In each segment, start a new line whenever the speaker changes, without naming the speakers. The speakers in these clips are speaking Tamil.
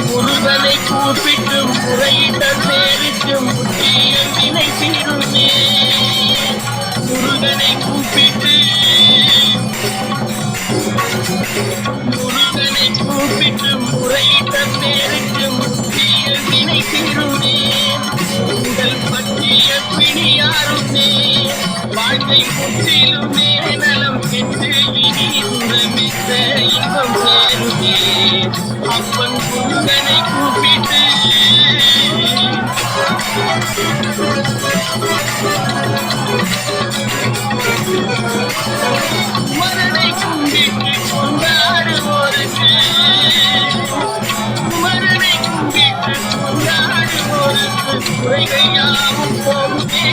முருகனை கூப்பிட்டு முறையிட்ட பேருக்கு முற்றிய வினை தீருமே. முருகனை கூப்பிட்டு முறையிட்ட பேருக்கு முற்றிய வினை தீருமே. உடல் பற்றிய பிணியாருமே வாழ்க்கை முற்றிலுமே நலம் பெற்று இனி துறமித்த இன்பம் சேருமே. அப்பன் முருகனை கூப்பிட்டு குமரனை கும்பிட்டு கொண்டாடுவோருக்கு குறைகையாவும் போகுமே.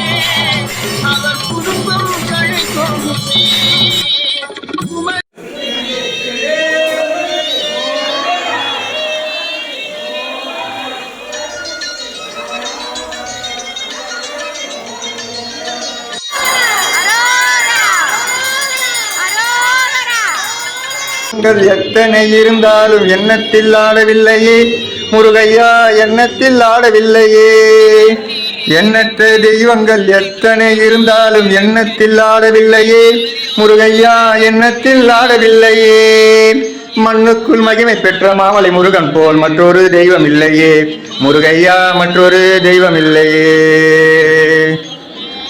அவர் குடும்பம் கழிக்கோகுமே.
எத்தனை இருந்தாலும் எண்ணத்தில் ஆடவில்லையே முருகையா, எண்ணத்தில் ஆடவில்லையே. எண்ணற்ற தெய்வங்கள் எத்தனை இருந்தாலும் எண்ணத்தில் ஆடவில்லையே முருகையா, எண்ணத்தில் ஆடவில்லையே. மண்ணுக்குள் மகிமை பெற்ற மாமலை முருகன் போல் மற்றொரு தெய்வம் இல்லையே முருகையா, மற்றொரு தெய்வம் இல்லையே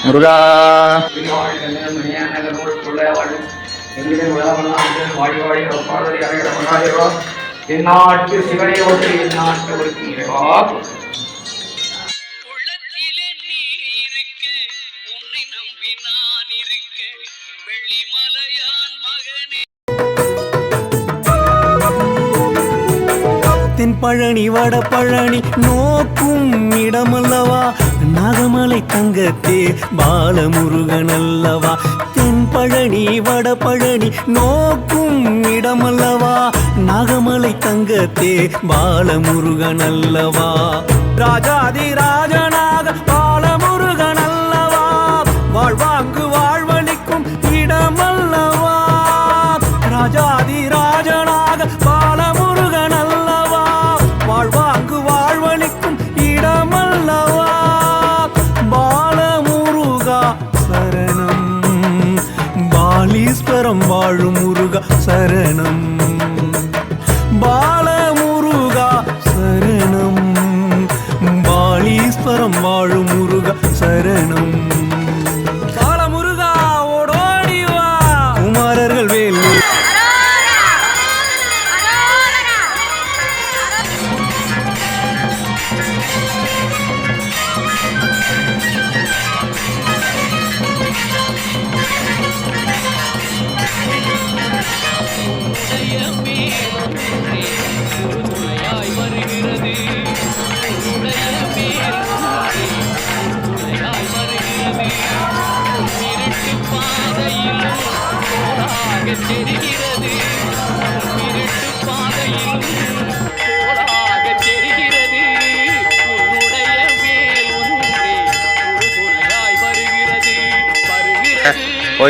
முருகா. எந்நாட்டு சிவனை ஒன்று எந்நாட்டவருக்கு இறைவா. உள்ளத்திலே நீ இருக்க உன்னை நம்பி நான் இருக்க வெள்ளிமலையான் மகனே.
தென்பழனி வடபழனி நோக்கும் இடமல்லவா நாகமலை தங்கத்தே பாலமுருகன் அல்லவா. தென்பழனி வடபழனி நோக்கும் இடமல்லவா நாகமலை தங்கத்தே பாலமுருகன் அல்லவா. ராஜாதி ராஜனாக பாலமுருகன் அல்லவா வாழ்வாங்கு வாழ்வளிக்கும் இடமல்லவா. ராஜாதி ராஜனாக பாலமுருகன் அல்லவா வாழ்வாங்கு வாழ்வளிக்கும் இடமல்லவா. பாலமுருகா சரணம் பாலீஸ்வரம் வாழும் முருகா சரணம். பாலமுருகா சரணம் பாலீஸ்வரம் வாழும் முருகா சரணம். பாலமுருகா ஓடோடிவா குமாரர்கள் வேல்.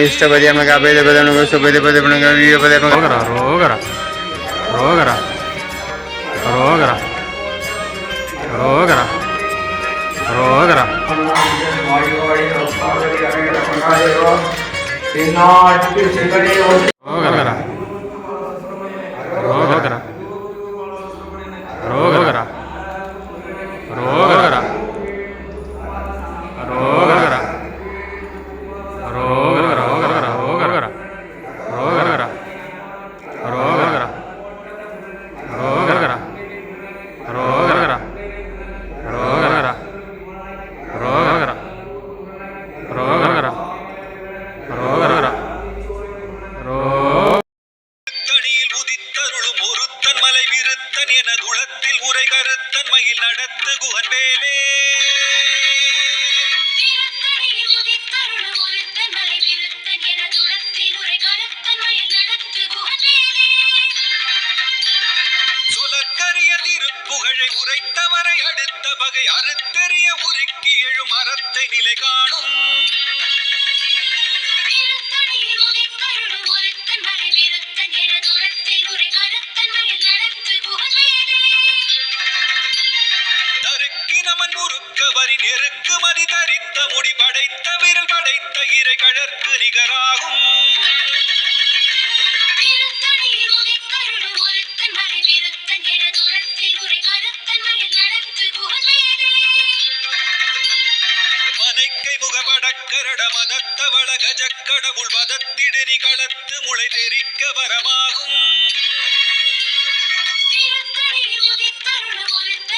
इष्टपदी कापेद पदन सुपद पद पद रोगरा रोगरा रोगरा रोगरा रोगरा रोगरा रोगरा रोगरा रोगरा रोगरा
திருத்தணியில் உதித்தருளும் ஒருத்தன் மலை விருத்தன் என தூரத்தில் வரி நெருக்கு மதி தரித்த முடி படைத்த விரல் படைத்த இறை கழற்கு நிகராகும்
திருத்தணியில் உதித்தருள் ஒருத்தன் மலை விருத்தன் என துரத்தில் உரை கருத்தன்மையில் நடத்து புகழ்வேனே.
மனைக்கை முகபடக்கரட மதத்தவள கஜக்கடவுள் மதத்திடுனி களத்து முளை தெரிக்க வரமாகும்
திருத்தணியில் உதித்தருள் ஒருத்தன்